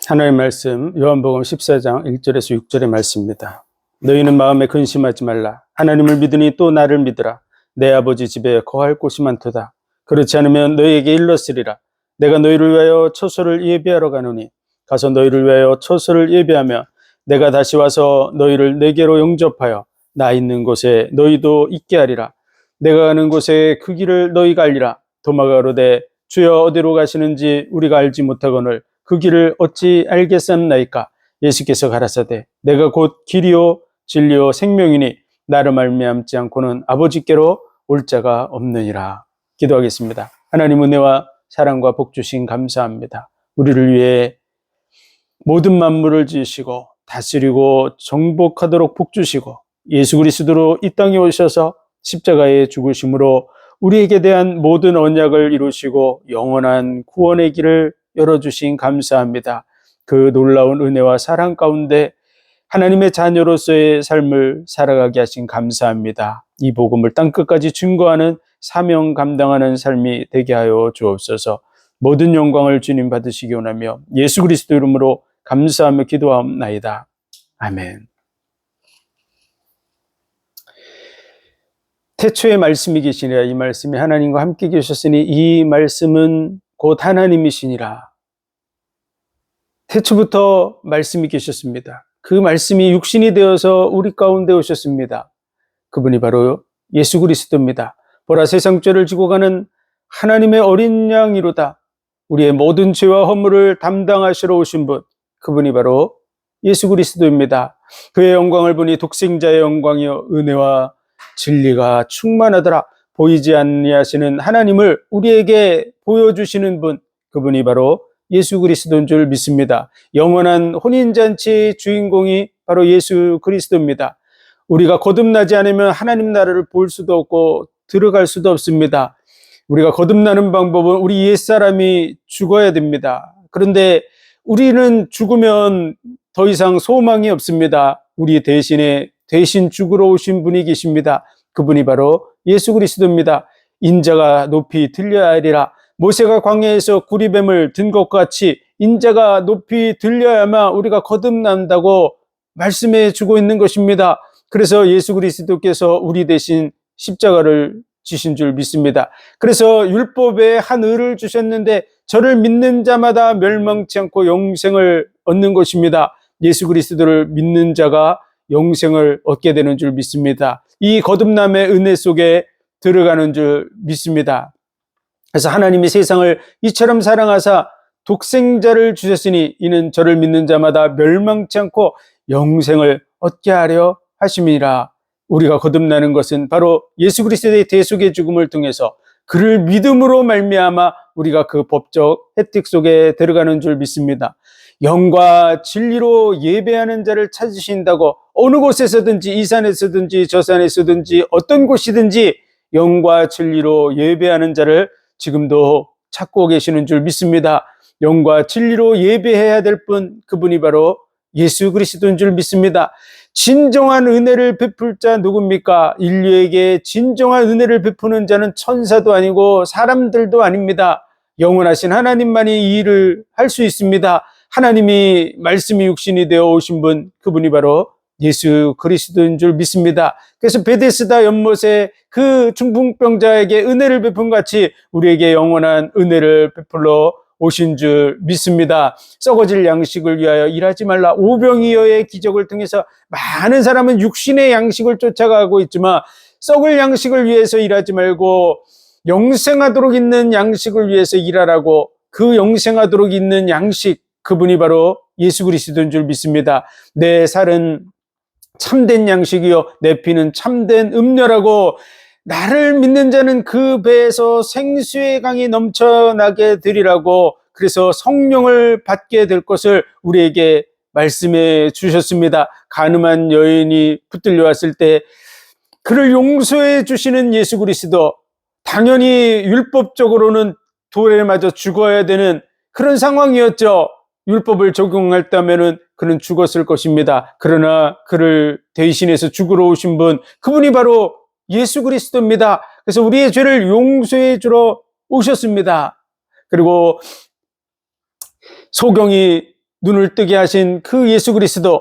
하나님의 말씀 요한복음 14장 1절에서 6절의 말씀입니다. 너희는 마음에 근심하지 말라. 하나님을 믿으니 또 나를 믿으라. 내 아버지 집에 거할 곳이 많도다. 그렇지 않으면 너희에게 일렀으리라. 내가 너희를 위하여 처소를 예비하러 가노니 가서 너희를 위하여 처소를 예비하며 내가 다시 와서 너희를 내게로 영접하여 나 있는 곳에 너희도 있게 하리라. 내가 가는 곳에 그 길을 너희가 알리라. 도마가 가로되 주여 어디로 가시는지 우리가 알지 못하거늘 그 길을 어찌 알겠사옵나이까. 예수께서 가라사대 내가 곧 길이요 진리요 생명이니 나를 말미암지 않고는 아버지께로 올 자가 없느니라. 기도하겠습니다. 하나님 은혜와 사랑과 복 주신 감사합니다. 우리를 위해 모든 만물을 지으시고 다스리고 정복하도록 복 주시고 예수 그리스도로 이 땅에 오셔서 십자가의 죽으심으로 우리에게 대한 모든 언약을 이루시고 영원한 구원의 길을 열어주신 감사합니다. 그 놀라운 은혜와 사랑 가운데 하나님의 자녀로서의 삶을 살아가게 하신 감사합니다. 이 복음을 땅끝까지 증거하는 사명 감당하는 삶이 되게 하여 주옵소서. 모든 영광을 주님 받으시기 원하며 예수 그리스도 이름으로 감사하며 기도하옵나이다. 아멘. 태초에 말씀이 계시니라. 이 말씀이 하나님과 함께 계셨으니 이 말씀은 곧 하나님이시니라. 태초부터 말씀이 계셨습니다. 그 말씀이 육신이 되어서 우리 가운데 오셨습니다. 그분이 바로 예수 그리스도입니다. 보라, 세상 죄를 지고 가는 하나님의 어린 양이로다. 우리의 모든 죄와 허물을 담당하시러 오신 분, 그분이 바로 예수 그리스도입니다. 그의 영광을 보니 독생자의 영광이요 은혜와 진리가 충만하더라. 보이지 아니하시는 하나님을 우리에게 보여주시는 분, 그분이 바로 예수 그리스도인 줄 믿습니다. 영원한 혼인잔치의 주인공이 바로 예수 그리스도입니다. 우리가 거듭나지 않으면 하나님 나라를 볼 수도 없고 들어갈 수도 없습니다. 우리가 거듭나는 방법은 우리 옛사람이 죽어야 됩니다. 그런데 우리는 죽으면 더 이상 소망이 없습니다. 우리 대신 죽으러 오신 분이 계십니다. 그분이 바로 예수 그리스도입니다. 인자가 높이 들려야 하리라. 모세가 광야에서 구리뱀을 든 것과 같이 인자가 높이 들려야만 우리가 거듭난다고 말씀해 주고 있는 것입니다. 그래서 예수 그리스도께서 우리 대신 십자가를 지신 줄 믿습니다. 그래서 율법에 한 의를 주셨는데 저를 믿는 자마다 멸망치 않고 영생을 얻는 것입니다. 예수 그리스도를 믿는 자가 영생을 얻게 되는 줄 믿습니다. 이 거듭남의 은혜 속에 들어가는 줄 믿습니다. 그래서 하나님이 세상을 이처럼 사랑하사 독생자를 주셨으니 이는 저를 믿는 자마다 멸망치 않고 영생을 얻게 하려 하심이라. 우리가 거듭나는 것은 바로 예수 그리스도의 대속의 죽음을 통해서 그를 믿음으로 말미암아 우리가 그 법적 혜택 속에 들어가는 줄 믿습니다. 영과 진리로 예배하는 자를 찾으신다고 어느 곳에서든지 이 산에서든지 저 산에서든지 어떤 곳이든지 영과 진리로 예배하는 자를 지금도 찾고 계시는 줄 믿습니다. 영과 진리로 예배해야 될 분, 그분이 바로 예수 그리스도인 줄 믿습니다. 진정한 은혜를 베풀 자 누굽니까? 인류에게 진정한 은혜를 베푸는 자는 천사도 아니고 사람들도 아닙니다. 영원하신 하나님만이 이 일을 할 수 있습니다. 하나님이 말씀이 육신이 되어 오신 분, 그분이 바로 예수 그리스도인 줄 믿습니다. 그래서 베데스다 연못에 그 중풍병자에게 은혜를 베푼 같이 우리에게 영원한 은혜를 베풀러 오신 줄 믿습니다. 썩어질 양식을 위하여 일하지 말라. 오병이어의 기적을 통해서 많은 사람은 육신의 양식을 쫓아가고 있지만 썩을 양식을 위해서 일하지 말고 영생하도록 있는 양식을 위해서 일하라고, 그 영생하도록 있는 양식, 그분이 바로 예수 그리스도인 줄 믿습니다. 내 살은 참된 양식이요 내 피는 참된 음료라고, 나를 믿는 자는 그 배에서 생수의 강이 넘쳐나게 되리라고, 그래서 성령을 받게 될 것을 우리에게 말씀해 주셨습니다. 가늠한 여인이 붙들려 왔을 때 그를 용서해 주시는 예수 그리스도, 당연히 율법적으로는 돌에 맞아 죽어야 되는 그런 상황이었죠. 율법을 적용했다면 그는 죽었을 것입니다. 그러나 그를 대신해서 죽으러 오신 분, 그분이 바로 예수 그리스도입니다. 그래서 우리의 죄를 용서해 주러 오셨습니다. 그리고 소경이 눈을 뜨게 하신 그 예수 그리스도,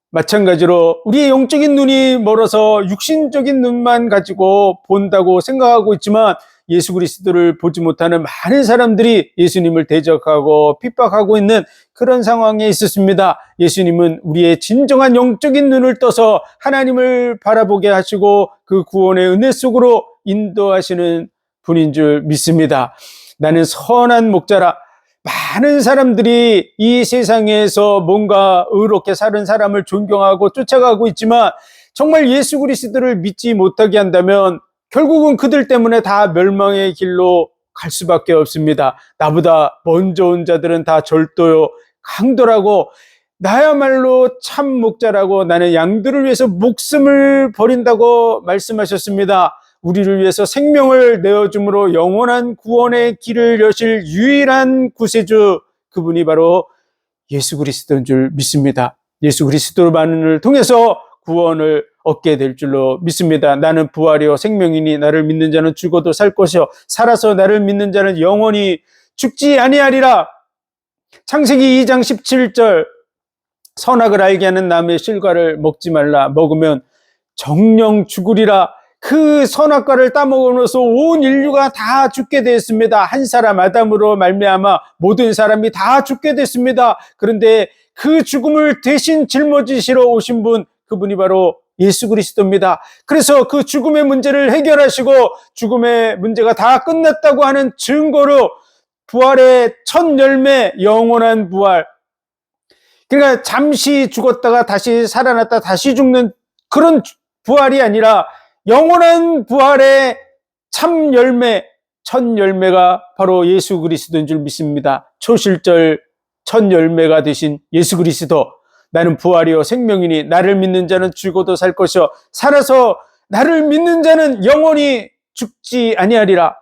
마찬가지로 우리의 영적인 눈이 멀어서 육신적인 눈만 가지고 본다고 생각하고 있지만 예수 그리스도를 보지 못하는 많은 사람들이 예수님을 대적하고 핍박하고 있는 그런 상황에 있었습니다. 예수님은 우리의 진정한 영적인 눈을 떠서 하나님을 바라보게 하시고 그 구원의 은혜 속으로 인도하시는 분인 줄 믿습니다. 나는 선한 목자라. 많은 사람들이 이 세상에서 뭔가 의롭게 사는 사람을 존경하고 쫓아가고 있지만 정말 예수 그리스도를 믿지 못하게 한다면 결국은 그들 때문에 다 멸망의 길로 갈 수밖에 없습니다. 나보다 먼저 온 자들은 다 절도요, 강도라고, 나야말로 참 목자라고, 나는 양들을 위해서 목숨을 버린다고 말씀하셨습니다. 우리를 위해서 생명을 내어줌으로 영원한 구원의 길을 여실 유일한 구세주, 그분이 바로 예수 그리스도인 줄 믿습니다. 예수 그리스도만을 통해서 구원을 얻게 될 줄로 믿습니다. 나는 부활이요 생명이니 나를 믿는 자는 죽어도 살 것이요 살아서 나를 믿는 자는 영원히 죽지 아니하리라. 창세기 2장 17절, 선악을 알게 하는 나무의 실과를 먹지 말라. 먹으면 정령 죽으리라. 그 선악과를 따먹으면서 온 인류가 다 죽게 되었습니다. 한 사람 아담으로 말미암아 모든 사람이 다 죽게 됐습니다. 그런데 그 죽음을 대신 짊어지시러 오신 분, 그분이 바로 예수 그리스도입니다. 그래서 그 죽음의 문제를 해결하시고 죽음의 문제가 다 끝났다고 하는 증거로 부활의 첫 열매, 영원한 부활, 그러니까 잠시 죽었다가 다시 살아났다 다시 죽는 그런 부활이 아니라 영원한 부활의 참 열매, 첫 열매가 바로 예수 그리스도인 줄 믿습니다. 초실절 첫 열매가 되신 예수 그리스도, 나는 부활이요 생명이니 나를 믿는 자는 죽어도 살 것이요 살아서 나를 믿는 자는 영원히 죽지 아니하리라.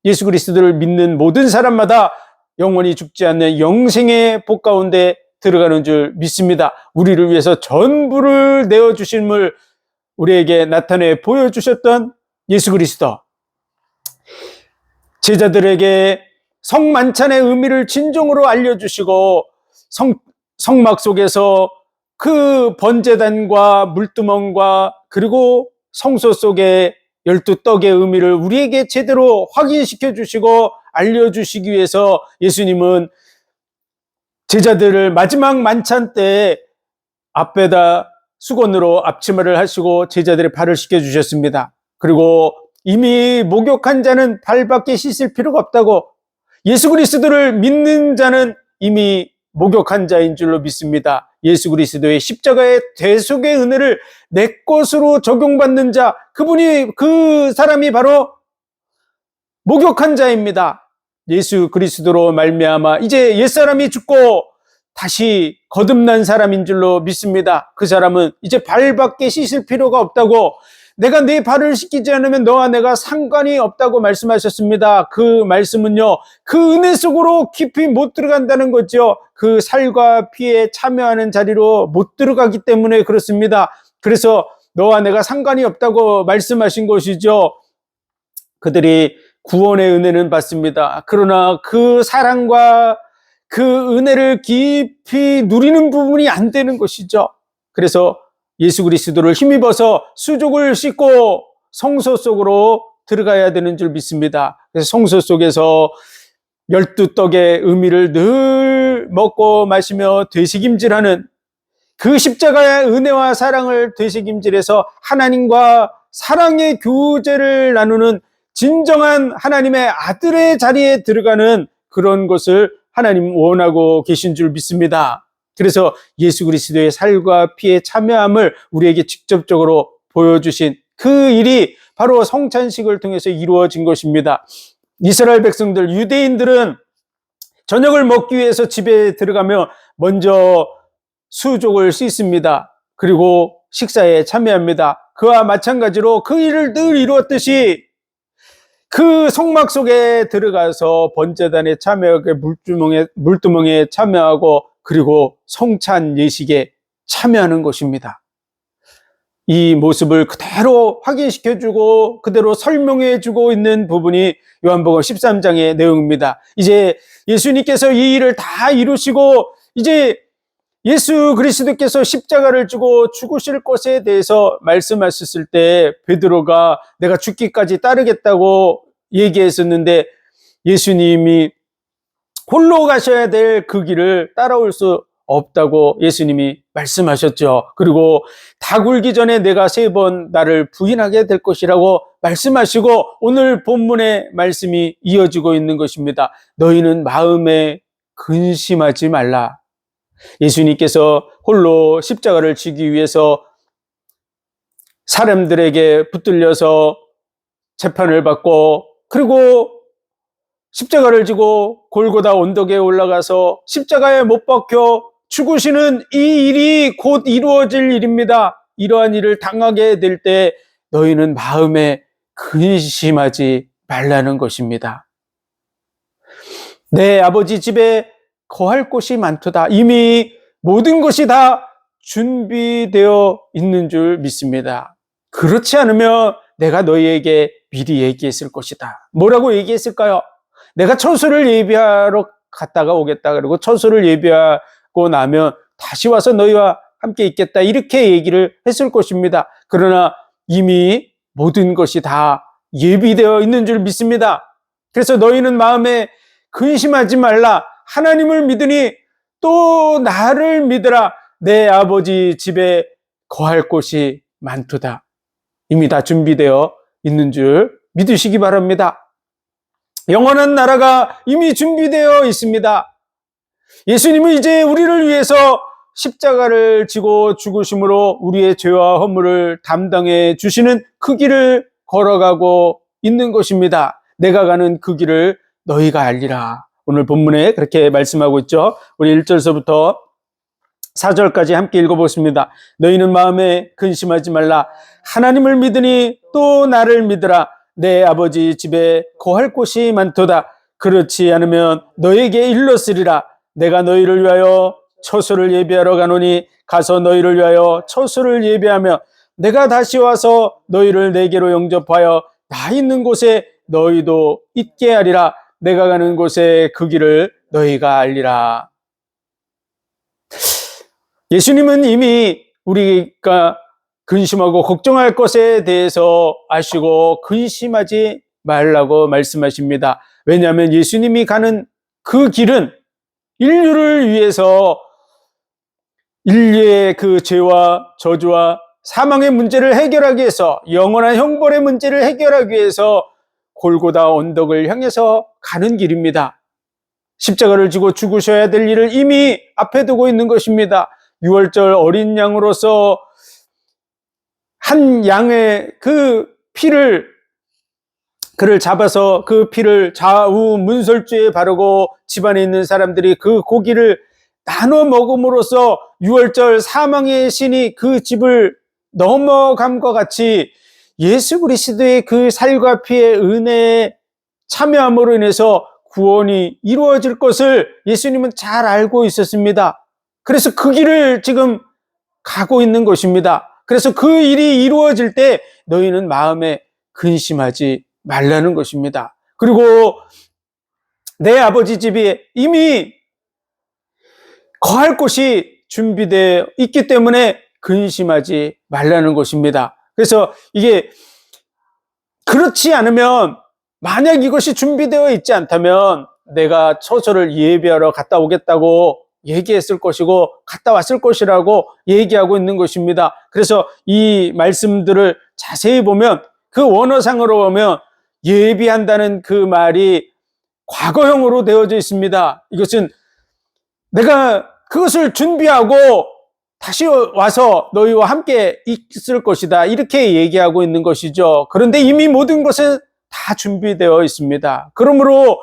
예수 그리스도를 믿는 모든 사람마다 영원히 죽지 않는 영생의 복 가운데 들어가는 줄 믿습니다. 우리를 위해서 전부를 내어주심을 우리에게 나타내 보여주셨던 예수 그리스도, 제자들에게 성만찬의 의미를 진정으로 알려주시고 성막 속에서 그 번제단과 물두멍과 그리고 성소 속의 12떡의 의미를 우리에게 제대로 확인시켜 주시고 알려주시기 위해서 예수님은 제자들을 마지막 만찬 때 앞에다 수건으로 앞치마를 하시고 제자들의 발을 씻겨주셨습니다. 그리고 이미 목욕한 자는 발밖에 씻을 필요가 없다고, 예수 그리스도를 믿는 자는 이미 목욕한 자인 줄로 믿습니다. 예수 그리스도의 십자가의 대속의 은혜를 내 것으로 적용받는 자, 그 사람이 바로 목욕한 자입니다. 예수 그리스도로 말미암아 이제 옛사람이 죽고 다시 거듭난 사람인 줄로 믿습니다. 그 사람은 이제 발밖에 씻을 필요가 없다고, 내가 네 발을 씻기지 않으면 너와 내가 상관이 없다고 말씀하셨습니다. 그 말씀은요, 그 은혜 속으로 깊이 못 들어간다는 거죠. 그 살과 피에 참여하는 자리로 못 들어가기 때문에 그렇습니다. 그래서 너와 내가 상관이 없다고 말씀하신 것이죠. 그들이 구원의 은혜는 받습니다. 그러나 그 사랑과 그 은혜를 깊이 누리는 부분이 안 되는 것이죠. 그래서 예수 그리스도를 힘입어서 수족을 씻고 성소 속으로 들어가야 되는 줄 믿습니다. 그래서 성소 속에서 12떡의 의미를 늘 먹고 마시며 되새김질하는 그 십자가의 은혜와 사랑을 되새김질해서 하나님과 사랑의 교제를 나누는 진정한 하나님의 아들의 자리에 들어가는 그런 것을 하나님 원하고 계신 줄 믿습니다. 그래서 예수 그리스도의 살과 피의 참여함을 우리에게 직접적으로 보여주신 그 일이 바로 성찬식을 통해서 이루어진 것입니다. 이스라엘 백성들, 유대인들은 저녁을 먹기 위해서 집에 들어가며 먼저 수족을 씻습니다. 그리고 식사에 참여합니다. 그와 마찬가지로 그 일을 늘 이루었듯이 그 성막 속에 들어가서 번제단에 참여하고 물두멍에 참여하고 그리고 성찬 예식에 참여하는 것입니다. 이 모습을 그대로 확인시켜주고 그대로 설명해주고 있는 부분이 요한복음 13장의 내용입니다. 이제 예수님께서 이 일을 다 이루시고 이제 예수 그리스도께서 십자가를 지고 죽으실 것에 대해서 말씀하셨을 때 베드로가 내가 죽기까지 따르겠다고 얘기했었는데 예수님이 홀로 가셔야 될 그 길을 따라올 수 없다고 예수님이 말씀하셨죠. 그리고 다 굴기 전에 내가 3번 나를 부인하게 될 것이라고 말씀하시고 오늘 본문의 말씀이 이어지고 있는 것입니다. 너희는 마음에 근심하지 말라. 예수님께서 홀로 십자가를 지기 위해서 사람들에게 붙들려서 재판을 받고 그리고 십자가를 지고 골고다 언덕에 올라가서 십자가에 못 박혀 죽으시는 이 일이 곧 이루어질 일입니다. 이러한 일을 당하게 될 때 너희는 마음에 근심하지 말라는 것입니다. 내 아버지 집에 거할 곳이 많도다. 이미 모든 것이 다 준비되어 있는 줄 믿습니다. 그렇지 않으면 내가 너희에게 미리 얘기했을 것이다. 뭐라고 얘기했을까요? 내가 처소를 예비하러 갔다가 오겠다. 그리고 처소를 예비하고 나면 다시 와서 너희와 함께 있겠다. 이렇게 얘기를 했을 것입니다. 그러나 이미 모든 것이 다 예비되어 있는 줄 믿습니다. 그래서 너희는 마음에 근심하지 말라. 하나님을 믿으니 또 나를 믿으라. 내 아버지 집에 거할 곳이 많도다. 이미 다 준비되어 있는 줄 믿으시기 바랍니다. 영원한 나라가 이미 준비되어 있습니다. 예수님은 이제 우리를 위해서 십자가를 지고 죽으심으로 우리의 죄와 허물을 담당해 주시는 그 길을 걸어가고 있는 것입니다. 내가 가는 그 길을 너희가 알리라. 오늘 본문에 그렇게 말씀하고 있죠. 우리 1절서부터 4절까지 함께 읽어보겠습니다. 너희는 마음에 근심하지 말라. 하나님을 믿으니 또 나를 믿으라. 내 아버지 집에 거할 곳이 많도다. 그렇지 않으면 너에게 일렀으리라. 내가 너희를 위하여 처소를 예비하러 가노니 가서 너희를 위하여 처소를 예비하며 내가 다시 와서 너희를 내게로 영접하여 나 있는 곳에 너희도 있게 하리라. 내가 가는 곳에 그 길을 너희가 알리라. 예수님은 이미 우리가 근심하고 걱정할 것에 대해서 아시고 근심하지 말라고 말씀하십니다. 왜냐하면 예수님이 가는 그 길은 인류를 위해서 인류의 그 죄와 저주와 사망의 문제를 해결하기 위해서 영원한 형벌의 문제를 해결하기 위해서 골고다 언덕을 향해서 가는 길입니다. 십자가를 지고 죽으셔야 될 일을 이미 앞에 두고 있는 것입니다. 6월절 어린 양으로서 한 양의 그 피를 그를 잡아서 그 피를 좌우 문설주에 바르고 집안에 있는 사람들이 그 고기를 나눠 먹음으로써 6월절 사망의 신이 그 집을 넘어감과 같이 예수 그리스도의 그 살과 피의 은혜에 참여함으로 인해서 구원이 이루어질 것을 예수님은 잘 알고 있었습니다. 그래서 그 길을 지금 가고 있는 것입니다. 그래서 그 일이 이루어질 때 너희는 마음에 근심하지 말라는 것입니다. 그리고 내 아버지 집이 이미 거할 곳이 준비되어 있기 때문에 근심하지 말라는 것입니다. 그래서 이게 그렇지 않으면 만약 이것이 준비되어 있지 않다면 내가 처소를 예비하러 갔다 오겠다고 얘기했을 것이고 갔다 왔을 것이라고 얘기하고 있는 것입니다. 그래서 이 말씀들을 자세히 보면 그 원어상으로 보면 예비한다는 그 말이 과거형으로 되어져 있습니다. 이것은 내가 그것을 준비하고 다시 와서 너희와 함께 있을 것이다. 이렇게 얘기하고 있는 것이죠. 그런데 이미 모든 것은 다 준비되어 있습니다. 그러므로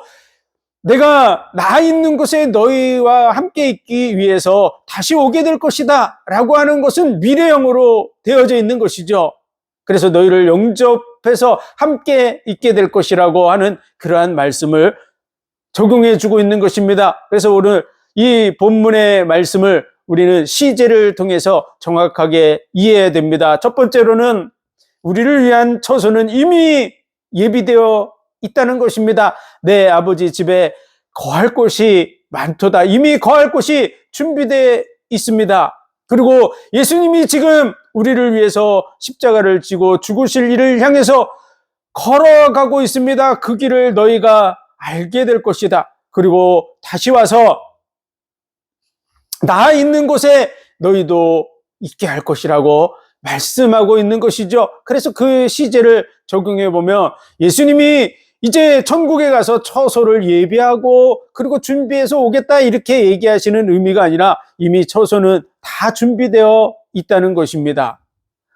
내가 나 있는 곳에 너희와 함께 있기 위해서 다시 오게 될 것이다 라고 하는 것은 미래형으로 되어져 있는 것이죠. 그래서 너희를 영접해서 함께 있게 될 것이라고 하는 그러한 말씀을 적용해 주고 있는 것입니다. 그래서 오늘 이 본문의 말씀을 우리는 시제를 통해서 정확하게 이해해야 됩니다. 첫 번째로는 우리를 위한 처소는 이미 예비되어 있다는 것입니다. 내 아버지 집에 거할 곳이 많도다. 이미 거할 곳이 준비되어 있습니다. 그리고 예수님이 지금 우리를 위해서 십자가를 지고 죽으실 일을 향해서 걸어가고 있습니다. 그 길을 너희가 알게 될 것이다. 그리고 다시 와서 나 있는 곳에 너희도 있게 할 것이라고 말씀하고 있는 것이죠. 그래서 그 시제를 적용해 보면 예수님이 이제 천국에 가서 처소를 예비하고 그리고 준비해서 오겠다 이렇게 얘기하시는 의미가 아니라 이미 처소는 다 준비되어 있다는 것입니다.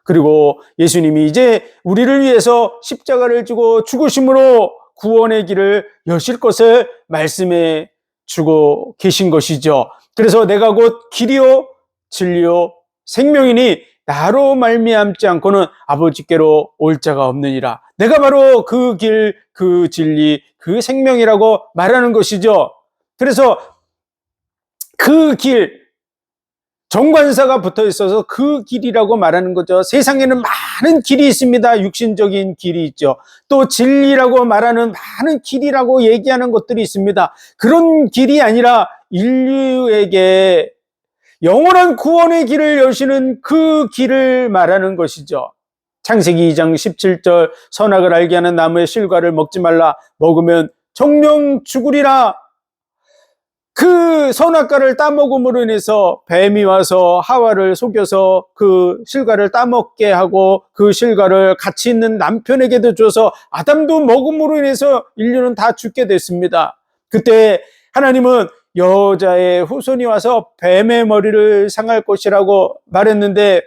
그리고 예수님이 이제 우리를 위해서 십자가를 지고 죽으심으로 구원의 길을 여실 것을 말씀해 주고 계신 것이죠. 그래서 내가 곧 길이요 진리요 생명이니 나로 말미암지 않고는 아버지께로 올 자가 없느니라. 내가 바로 그 길, 그 진리, 그 생명이라고 말하는 것이죠. 그래서 그 길, 정관사가 붙어 있어서 그 길이라고 말하는 거죠. 세상에는 많은 길이 있습니다. 육신적인 길이 있죠. 또 진리라고 말하는 많은 길이라고 얘기하는 것들이 있습니다. 그런 길이 아니라 인류에게 영원한 구원의 길을 여시는 그 길을 말하는 것이죠. 창세기 2장 17절 선악을 알게 하는 나무의 실과를 먹지 말라. 먹으면 정령 죽으리라. 그 선악과를 따먹음으로 인해서 뱀이 와서 하와를 속여서 그 실과를 따먹게 하고 그 실과를 같이 있는 남편에게도 줘서 아담도 먹음으로 인해서 인류는 다 죽게 됐습니다. 그때 하나님은 여자의 후손이 와서 뱀의 머리를 상할 것이라고 말했는데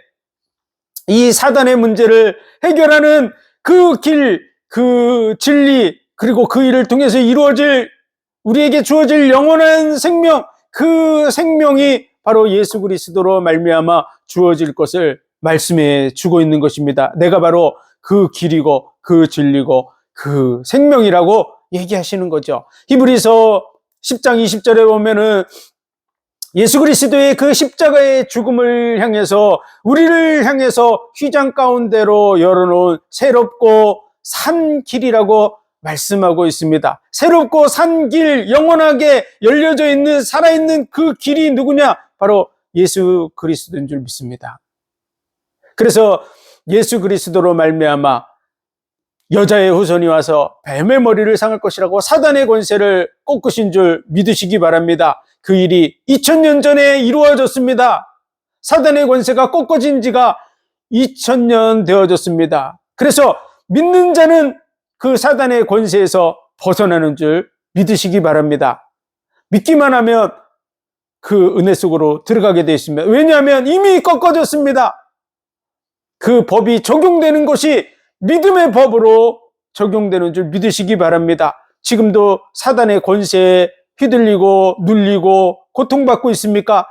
이 사단의 문제를 해결하는 그 길, 그 진리, 그리고 그 일을 통해서 이루어질 우리에게 주어질 영원한 생명, 그 생명이 바로 예수 그리스도로 말미암아 주어질 것을 말씀해 주고 있는 것입니다. 내가 바로 그 길이고 그 진리고 그 생명이라고 얘기하시는 거죠. 히브리서 10장 20절에 보면은 예수 그리스도의 그 십자가의 죽음을 향해서 우리를 향해서 휘장 가운데로 열어놓은 새롭고 산 길이라고 말씀하고 있습니다. 새롭고 산 길, 영원하게 열려져 있는 살아있는 그 길이 누구냐? 바로 예수 그리스도인 줄 믿습니다. 그래서 예수 그리스도로 말미암아 여자의 후손이 와서 뱀의 머리를 상할 것이라고 사단의 권세를 꺾으신 줄 믿으시기 바랍니다. 그 일이 2000년 전에 이루어졌습니다. 사단의 권세가 꺾어진 지가 2000년 되어졌습니다. 그래서 믿는 자는 그 사단의 권세에서 벗어나는 줄 믿으시기 바랍니다. 믿기만 하면 그 은혜 속으로 들어가게 되어 있습니다. 왜냐하면 이미 꺾어졌습니다. 그 법이 적용되는 것이 믿음의 법으로 적용되는 줄 믿으시기 바랍니다. 지금도 사단의 권세에 휘둘리고 눌리고 고통받고 있습니까?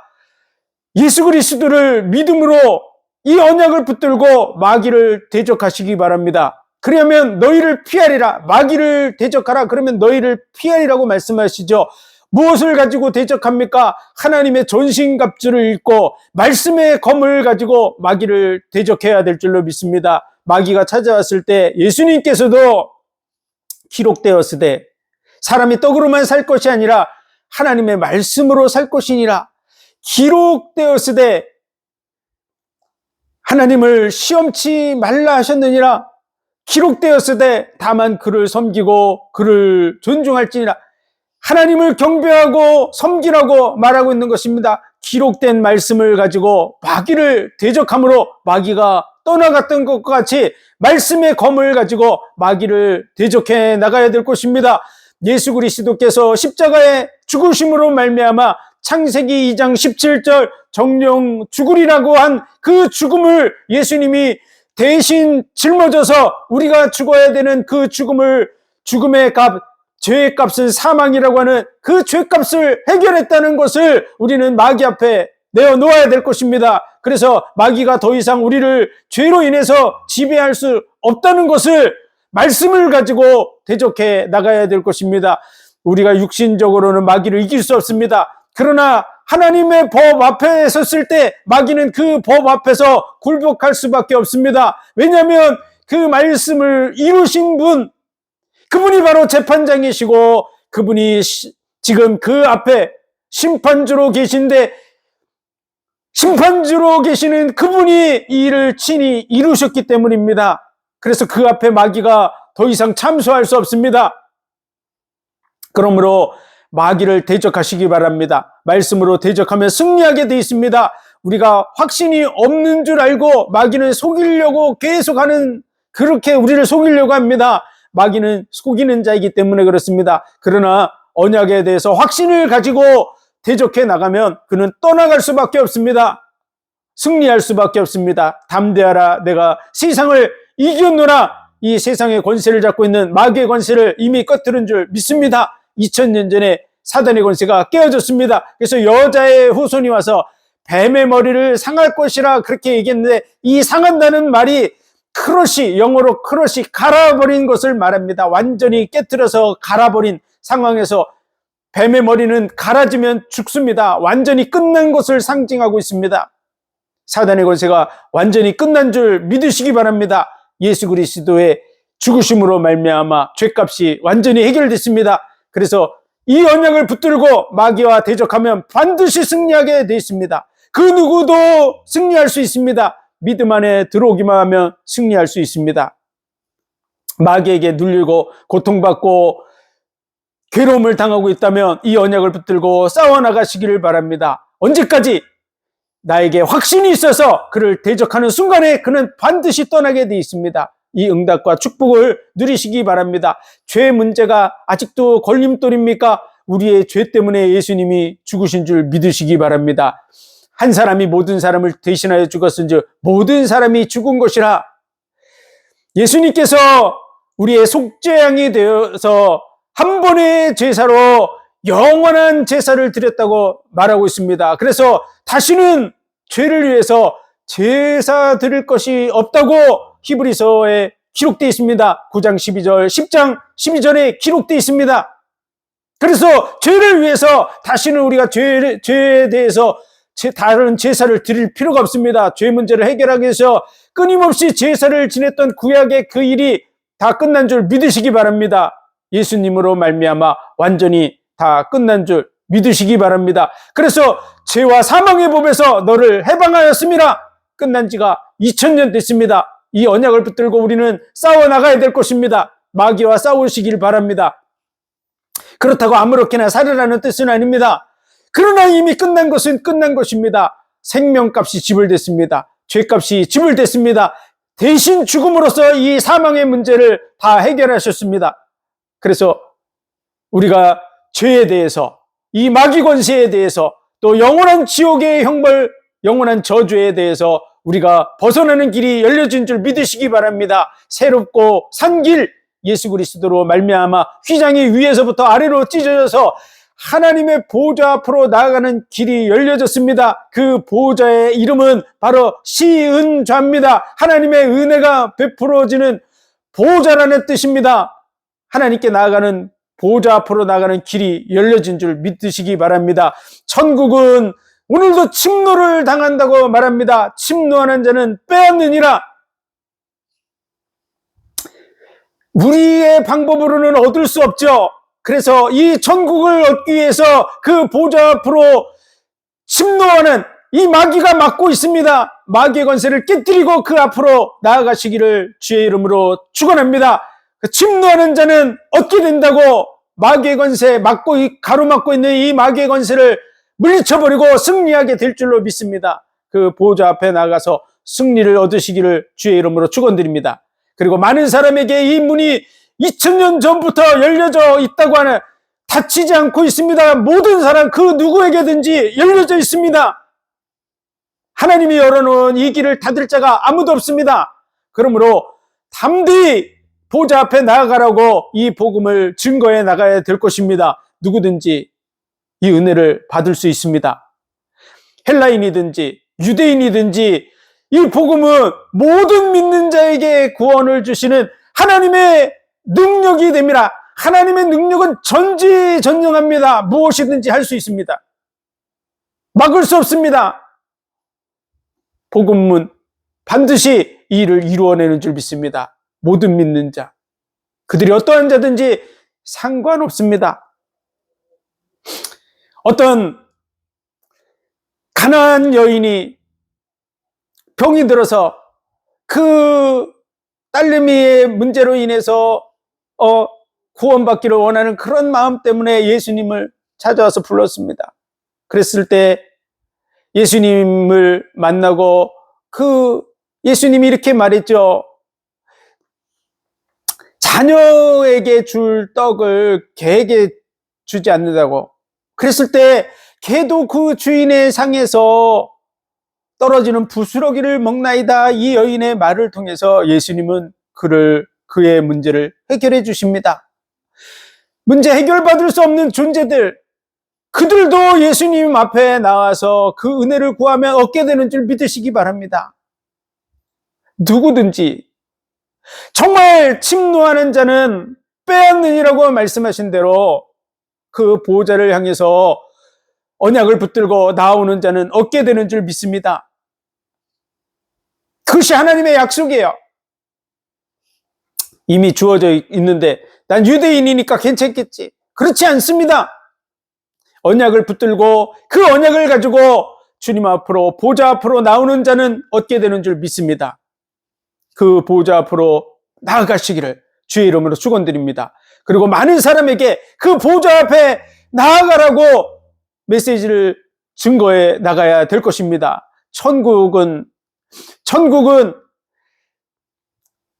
예수 그리스도를 믿음으로 이 언약을 붙들고 마귀를 대적하시기 바랍니다. 그러면 너희를 피하리라. 마귀를 대적하라. 그러면 너희를 피하리라고 말씀하시죠. 무엇을 가지고 대적합니까? 하나님의 전신갑주를 입고 말씀의 검을 가지고 마귀를 대적해야 될 줄로 믿습니다. 마귀가 찾아왔을 때 예수님께서도 기록되었으되 사람이 떡으로만 살 것이 아니라 하나님의 말씀으로 살 것이니라. 기록되었으되 하나님을 시험치 말라 하셨느니라. 기록되었으되 다만 그를 섬기고 그를 존중할지니라. 하나님을 경배하고 섬기라고 말하고 있는 것입니다. 기록된 말씀을 가지고 마귀를 대적함으로 마귀가 떠나갔던 것과 같이 말씀의 검을 가지고 마귀를 대적해 나가야 될 것입니다. 예수 그리스도께서 십자가에 죽으심으로 말미암아 창세기 2장 17절 정령 죽으리라고 한 그 죽음을 예수님이 대신 짊어져서 우리가 죽어야 되는 그 죽음의 값, 죄의 값은 사망이라고 하는 그 죄값을 해결했다는 것을 우리는 마귀 앞에 내어놓아야 될 것입니다. 그래서 마귀가 더 이상 우리를 죄로 인해서 지배할 수 없다는 것을 말씀을 가지고 대적해 나가야 될 것입니다. 우리가 육신적으로는 마귀를 이길 수 없습니다. 그러나 하나님의 법 앞에 섰을 때 마귀는 그 법 앞에서 굴복할 수밖에 없습니다. 왜냐하면 그 말씀을 이루신 분, 그분이 바로 재판장이시고 그분이 지금 그 앞에 심판주로 계신데 심판주로 계시는 그분이 이 일을 친히 이루셨기 때문입니다. 그래서 그 앞에 마귀가 더 이상 참소할 수 없습니다. 그러므로 마귀를 대적하시기 바랍니다. 말씀으로 대적하면 승리하게 되어 있습니다. 우리가 확신이 없는 줄 알고 마귀는 속이려고 계속하는, 그렇게 우리를 속이려고 합니다. 마귀는 속이는 자이기 때문에 그렇습니다. 그러나 언약에 대해서 확신을 가지고 대적해 나가면 그는 떠나갈 수밖에 없습니다. 승리할 수밖에 없습니다. 담대하라, 내가 세상을 이겼노라. 이 세상의 권세를 잡고 있는 마귀의 권세를 이미 꺼뜨린 줄 믿습니다. 2000년 전에 사단의 권세가 깨어졌습니다. 그래서 여자의 후손이 와서 뱀의 머리를 상할 것이라 그렇게 얘기했는데, 이 상한다는 말이 크러시, 영어로 크러시, 갈아버린 것을 말합니다. 완전히 깨뜨려서 갈아버린 상황에서 뱀의 머리는 갈아지면 죽습니다. 완전히 끝난 것을 상징하고 있습니다. 사단의 권세가 완전히 끝난 줄 믿으시기 바랍니다. 예수 그리스도의 죽으심으로 말미암아 죄값이 완전히 해결됐습니다. 그래서 이 언약을 붙들고 마귀와 대적하면 반드시 승리하게 되어 있습니다. 그 누구도 승리할 수 있습니다. 믿음 안에 들어오기만 하면 승리할 수 있습니다. 마귀에게 눌리고 고통받고 괴로움을 당하고 있다면 이 언약을 붙들고 싸워나가시기를 바랍니다. 언제까지? 나에게 확신이 있어서 그를 대적하는 순간에 그는 반드시 떠나게 되어 있습니다. 이 응답과 축복을 누리시기 바랍니다. 죄 문제가 아직도 걸림돌입니까? 우리의 죄 때문에 예수님이 죽으신 줄 믿으시기 바랍니다. 한 사람이 모든 사람을 대신하여 죽었은즉 모든 사람이 죽은 것이라. 예수님께서 우리의 속죄양이 되어서 한 번의 제사로 영원한 제사를 드렸다고 말하고 있습니다. 그래서 다시는 죄를 위해서 제사 드릴 것이 없다고 히브리서에 기록되어 있습니다. 9장 12절, 10장 12절에 기록되어 있습니다. 그래서 죄를 위해서 다시는 우리가 죄에 대해서 다른 제사를 드릴 필요가 없습니다. 죄 문제를 해결하기 위해서 끊임없이 제사를 지냈던 구약의 그 일이 다 끝난 줄 믿으시기 바랍니다. 예수님으로 말미암아 완전히 다 끝난 줄 믿으시기 바랍니다. 그래서 죄와 사망의 법에서 너를 해방하였습니다. 끝난 지가 2000년 됐습니다. 이 언약을 붙들고 우리는 싸워나가야 될 것입니다. 마귀와 싸우시길 바랍니다. 그렇다고 아무렇게나 살으라는 뜻은 아닙니다. 그러나 이미 끝난 것은 끝난 것입니다. 생명값이 지불됐습니다. 죄값이 지불됐습니다. 대신 죽음으로써 이 사망의 문제를 다 해결하셨습니다. 그래서 우리가 죄에 대해서, 이 마귀 권세에 대해서, 또 영원한 지옥의 형벌, 영원한 저주에 대해서 우리가 벗어나는 길이 열려진 줄 믿으시기 바랍니다. 새롭고 산 길, 예수 그리스도로 말미암아 휘장이 위에서부터 아래로 찢어져서 하나님의 보좌 앞으로 나아가는 길이 열려졌습니다. 그 보좌의 이름은 바로 시은좌입니다. 하나님의 은혜가 베풀어지는 보좌라는 뜻입니다. 하나님께 나아가는 보좌 앞으로 나가는 길이 열려진 줄 믿으시기 바랍니다. 천국은 오늘도 침노를 당한다고 말합니다. 침노하는 자는 빼앗느니라. 우리의 방법으로는 얻을 수 없죠. 그래서 이 천국을 얻기 위해서 그 보좌 앞으로 침노하는 이 마귀가 막고 있습니다. 마귀의 권세를 깨뜨리고 그 앞으로 나아가시기를 주의 이름으로 축원합니다. 그 침노하는 자는 얻게 된다고, 마귀의 권세 막고 가로막고 있는 이 마귀의 권세를 물리쳐버리고 승리하게 될 줄로 믿습니다. 그 보좌 앞에 나가서 승리를 얻으시기를 주의 이름으로 축원드립니다. 그리고 많은 사람에게 이 문이 2000년 전부터 열려져 있다고 하는, 닫히지 않고 있습니다. 모든 사람 그 누구에게든지 열려져 있습니다. 하나님이 열어놓은 이 길을 닫을 자가 아무도 없습니다. 그러므로 담대히 보좌 앞에 나아가라고 이 복음을 증거해 나가야 될 것입니다. 누구든지 이 은혜를 받을 수 있습니다. 헬라인이든지 유대인이든지 이 복음은 모든 믿는 자에게 구원을 주시는 하나님의 능력이 됩니다. 하나님의 능력은 전지전능합니다. 무엇이든지 할 수 있습니다. 막을 수 없습니다. 복음은 반드시 이 일을 이루어내는 줄 믿습니다. 모든 믿는 자, 그들이 어떠한 자든지 상관없습니다. 어떤 가나안 여인이 병이 들어서 그 딸내미의 문제로 인해서 구원받기를 원하는 그런 마음 때문에 예수님을 찾아와서 불렀습니다. 그랬을 때 예수님을 만나고 예수님이 이렇게 말했죠. 자녀에게 줄 떡을 개에게 주지 않는다고. 그랬을 때 개도 그 주인의 상에서 떨어지는 부스러기를 먹나이다. 이 여인의 말을 통해서 예수님은 그의 문제를 해결해 주십니다. 문제 해결받을 수 없는 존재들, 그들도 예수님 앞에 나와서 그 은혜를 구하면 얻게 되는 줄 믿으시기 바랍니다. 누구든지 정말 침노하는 자는 빼앗느니라고 말씀하신 대로 그 보호자를 향해서 언약을 붙들고 나오는 자는 얻게 되는 줄 믿습니다. 그것이 하나님의 약속이에요. 이미 주어져 있는데 난 유대인이니까 괜찮겠지. 그렇지 않습니다. 언약을 붙들고 그 언약을 가지고 주님 앞으로, 보좌 앞으로 나오는 자는 얻게 되는 줄 믿습니다. 그 보좌 앞으로 나아가시기를 주의 이름으로 축원드립니다. 그리고 많은 사람에게 그 보좌 앞에 나아가라고 메시지를 증거해 나가야 될 것입니다. 천국은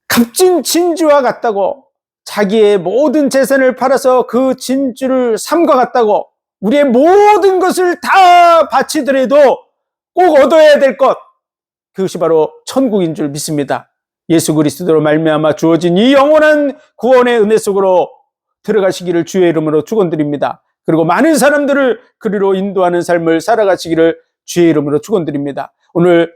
값진 진주와 같다고, 자기의 모든 재산을 팔아서 그 진주를 삼과 같다고, 우리의 모든 것을 다 바치더라도 꼭 얻어야 될 것, 그것이 바로 천국인 줄 믿습니다. 예수 그리스도로 말미암아 주어진 이 영원한 구원의 은혜 속으로 들어가시기를 주의 이름으로 축원드립니다. 그리고 많은 사람들을 그리로 인도하는 삶을 살아가시기를 주의 이름으로 축원드립니다. 오늘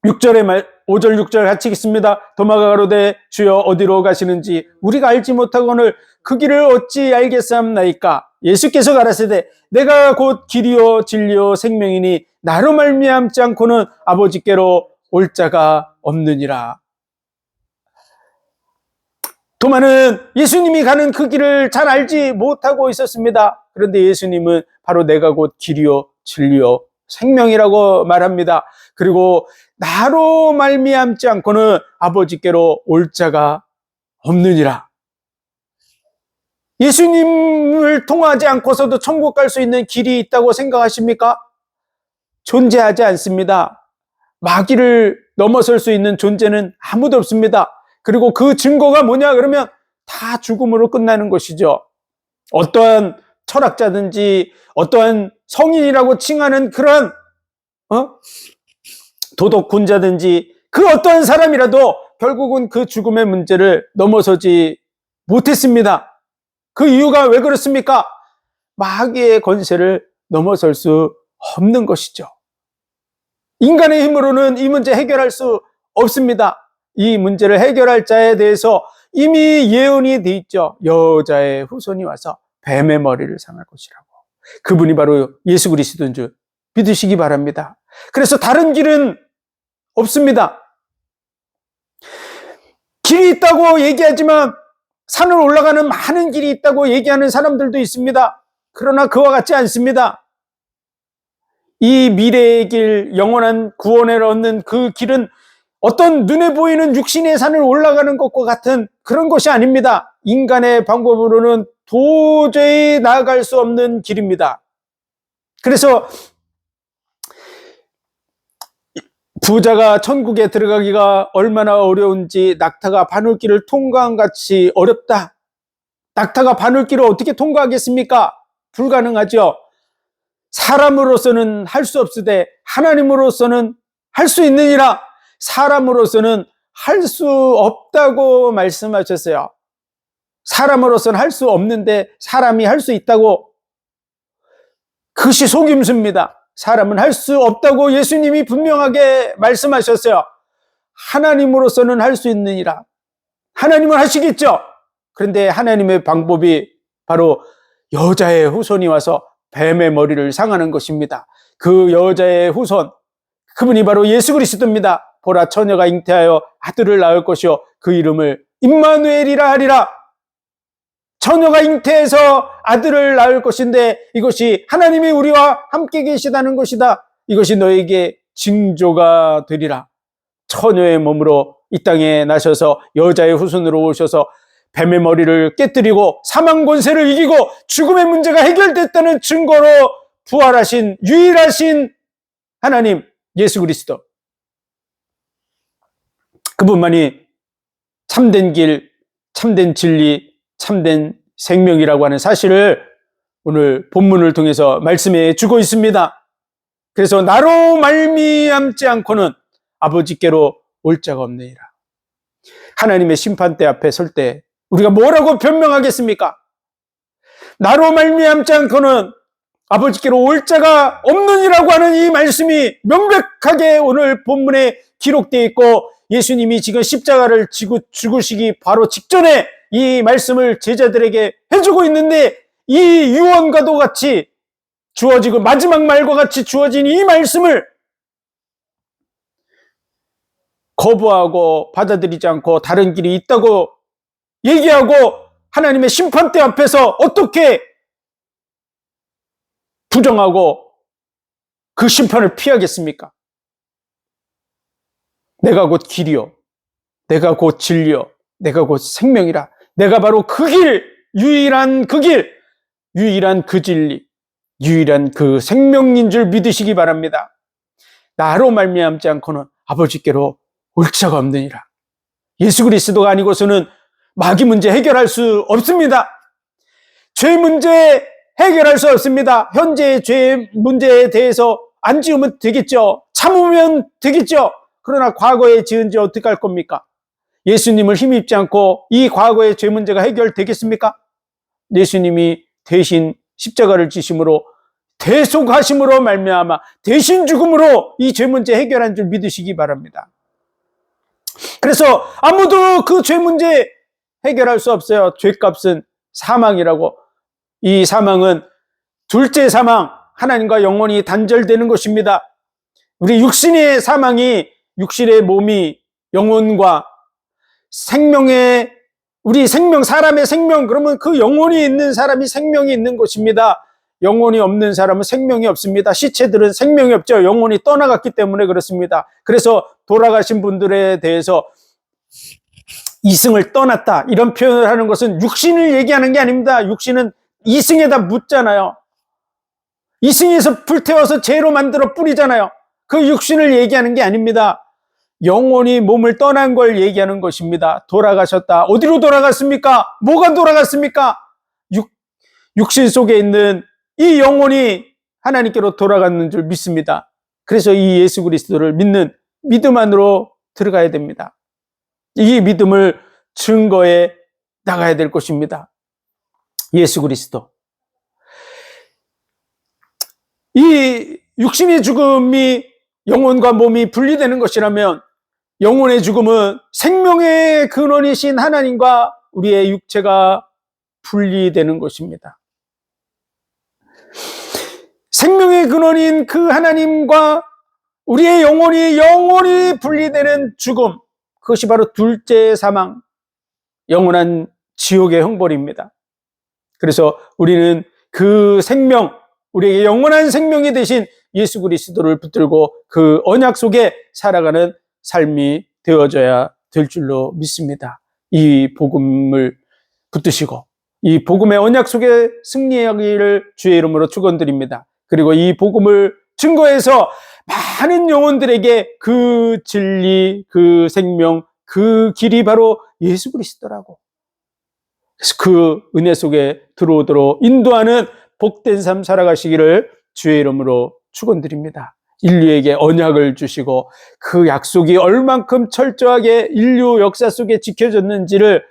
6절의 말, 5절 6절 같이 읽습니다. 도마가 가로되 주여 어디로 가시는지 우리가 알지 못하거늘 그 길을 어찌 알겠사옵나이까. 예수께서 가라사대 내가 곧 길이요 진리요 생명이니 나로 말미암지 않고는 아버지께로 올 자가 없느니라. 도마는 예수님이 가는 그 길을 잘 알지 못하고 있었습니다. 그런데 예수님은 바로 내가 곧 길이요 진리요 생명이라고 말합니다. 그리고 나로 말미암지 않고는 아버지께로 올 자가 없느니라. 예수님을 통하지 않고서도 천국 갈 수 있는 길이 있다고 생각하십니까? 존재하지 않습니다. 마귀를 넘어설 수 있는 존재는 아무도 없습니다. 그리고 그 증거가 뭐냐 그러면 다 죽음으로 끝나는 것이죠. 어떠한 철학자든지 어떠한 성인이라고 칭하는 그런 도덕군자든지 그 어떠한 사람이라도 결국은 그 죽음의 문제를 넘어서지 못했습니다. 그 이유가 왜 그렇습니까? 마귀의 권세를 넘어설 수 없는 것이죠. 인간의 힘으로는 이 문제 해결할 수 없습니다. 이 문제를 해결할 자에 대해서 이미 예언이 돼 있죠. 여자의 후손이 와서 뱀의 머리를 상할 것이라고. 그분이 바로 예수 그리스도인 줄 믿으시기 바랍니다. 그래서 다른 길은 없습니다. 길이 있다고 얘기하지만 산을 올라가는 많은 길이 있다고 얘기하는 사람들도 있습니다. 그러나 그와 같지 않습니다. 이 미래의 길, 영원한 구원을 얻는 그 길은 어떤 눈에 보이는 육신의 산을 올라가는 것과 같은 그런 것이 아닙니다. 인간의 방법으로는 도저히 나아갈 수 없는 길입니다. 그래서 부자가 천국에 들어가기가 얼마나 어려운지 낙타가 바늘길을 통과한 같이 어렵다. 낙타가 바늘길을 어떻게 통과하겠습니까? 불가능하죠. 사람으로서는 할 수 없으되 하나님으로서는 할 수 있느니라. 사람으로서는 할 수 없다고 말씀하셨어요. 사람으로서는 할 수 없는데 사람이 할 수 있다고. 그것이 속임수입니다. 사람은 할 수 없다고 예수님이 분명하게 말씀하셨어요. 하나님으로서는 할 수 있느니라. 하나님은 하시겠죠. 그런데 하나님의 방법이 바로 여자의 후손이 와서 뱀의 머리를 상하는 것입니다. 그 여자의 후손, 그분이 바로 예수 그리스도입니다. 보라, 처녀가 잉태하여 아들을 낳을 것이요 그 이름을 임마누엘이라 하리라. 처녀가 잉태해서 아들을 낳을 것인데 이것이 하나님이 우리와 함께 계시다는 것이다. 이것이 너에게 징조가 되리라. 처녀의 몸으로 이 땅에 나셔서 여자의 후손으로 오셔서 뱀의 머리를 깨뜨리고 사망 권세를 이기고 죽음의 문제가 해결됐다는 증거로 부활하신 유일하신 하나님 예수 그리스도, 그분만이 참된 길, 참된 진리, 참된 생명이라고 하는 사실을 오늘 본문을 통해서 말씀해 주고 있습니다. 그래서 나로 말미암지 않고는 아버지께로 올 자가 없느니라. 하나님의 심판대 앞에 설 때 우리가 뭐라고 변명하겠습니까? 나로 말미암지 않고는 아버지께로 올 자가 없느니라고 하는 이 말씀이 명백하게 오늘 본문에 기록되어 있고, 예수님이 지금 십자가를 지고 죽으시기 바로 직전에 이 말씀을 제자들에게 해주고 있는데, 이 유언과도 같이 주어지고 마지막 말과 같이 주어진 이 말씀을 거부하고 받아들이지 않고 다른 길이 있다고 얘기하고 하나님의 심판대 앞에서 어떻게 부정하고 그 심판을 피하겠습니까? 내가 곧 길이요, 내가 곧 진리요, 내가 곧 생명이라. 내가 바로 그 길, 유일한 그 길, 유일한 그 진리, 유일한 그 생명인 줄 믿으시기 바랍니다. 나로 말미암지 않고는 아버지께로 올 자가 없느니라. 예수 그리스도가 아니고서는 마귀 문제 해결할 수 없습니다. 죄 문제 해결할 수 없습니다. 현재의 죄 문제에 대해서 안 지으면 되겠죠. 참으면 되겠죠. 그러나 과거에 지은 죄 어떻게 할 겁니까? 예수님을 힘입지 않고 이 과거의 죄 문제가 해결되겠습니까? 예수님이 대신 십자가를 지심으로, 대속하심으로 말미암아 대신 죽음으로 이 죄 문제 해결한 줄 믿으시기 바랍니다. 그래서 아무도 그 죄 문제 해결할 수 없어요. 죄값은 사망이라고. 이 사망은 둘째 사망, 하나님과 영원히 단절되는 것입니다. 우리 육신의 사망이, 육신의 몸이 영혼과 생명의, 우리 생명, 사람의 생명, 그러면 그 영혼이 있는 사람이 생명이 있는 것입니다. 영혼이 없는 사람은 생명이 없습니다. 시체들은 생명이 없죠. 영혼이 떠나갔기 때문에 그렇습니다. 그래서 돌아가신 분들에 대해서 이승을 떠났다, 이런 표현을 하는 것은 육신을 얘기하는 게 아닙니다. 육신은 이승에다 묻잖아요. 이승에서 불태워서 재로 만들어 뿌리잖아요. 그 육신을 얘기하는 게 아닙니다. 영혼이 몸을 떠난 걸 얘기하는 것입니다. 돌아가셨다. 어디로 돌아갔습니까? 뭐가 돌아갔습니까? 육신 속에 있는 이 영혼이 하나님께로 돌아갔는 줄 믿습니다. 그래서 이 예수 그리스도를 믿는 믿음 안으로 들어가야 됩니다. 이 믿음을 증거해 나가야 될 것입니다. 예수 그리스도. 이 육신의 죽음이 영혼과 몸이 분리되는 것이라면, 영혼의 죽음은 생명의 근원이신 하나님과 우리의 육체가 분리되는 것입니다. 생명의 근원인 그 하나님과 우리의 영혼이 분리되는 죽음, 그것이 바로 둘째 사망, 영원한 지옥의 형벌입니다. 그래서 우리는 그 생명, 우리에게 영원한 생명이 되신 예수 그리스도를 붙들고 그 언약 속에 살아가는 삶이 되어져야 될 줄로 믿습니다. 이 복음을 붙드시고 이 복음의 언약 속에 승리하기를 주의 이름으로 축원드립니다. 그리고 이 복음을 증거해서 많은 영혼들에게 그 진리, 그 생명, 그 길이 바로 예수 그리스도라고, 그래서 그 은혜 속에 들어오도록 인도하는 복된 삶 살아가시기를 주의 이름으로 축원드립니다. 인류에게 언약을 주시고 그 약속이 얼만큼 철저하게 인류 역사 속에 지켜졌는지를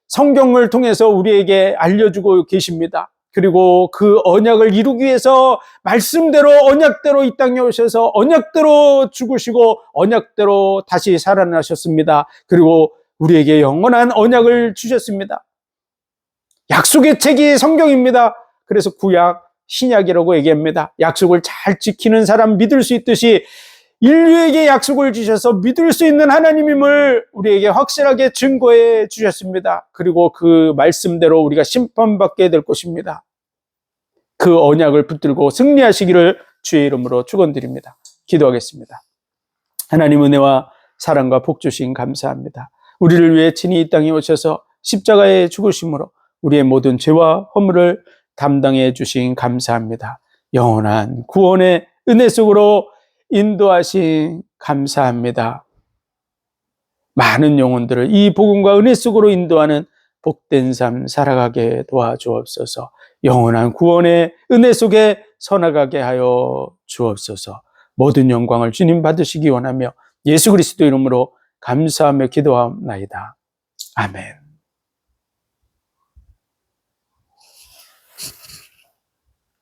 성경을 통해서 우리에게 알려주고 계십니다. 그리고 그 언약을 이루기 위해서 말씀대로, 언약대로 이 땅에 오셔서 언약대로 죽으시고 언약대로 다시 살아나셨습니다. 그리고 우리에게 영원한 언약을 주셨습니다. 약속의 책이 성경입니다. 그래서 구약, 신약이라고 얘기합니다. 약속을 잘 지키는 사람 믿을 수 있듯이 인류에게 약속을 주셔서 믿을 수 있는 하나님임을 우리에게 확실하게 증거해 주셨습니다. 그리고 그 말씀대로 우리가 심판받게 될 것입니다. 그 언약을 붙들고 승리하시기를 주의 이름으로 축원드립니다. 기도하겠습니다. 하나님 은혜와 사랑과 복 주신 감사합니다. 우리를 위해 친히 이 땅에 오셔서 십자가에 죽으심으로 우리의 모든 죄와 허물을 담당해 주신 감사합니다. 영원한 구원의 은혜 속으로 인도하신 감사합니다. 많은 영혼들을 이 복음과 은혜 속으로 인도하는 복된 삶 살아가게 도와주옵소서. 영원한 구원의 은혜 속에 서나가게 하여 주옵소서. 모든 영광을 주님 받으시기 원하며 예수 그리스도 이름으로 감사하며 기도하옵나이다. 아멘.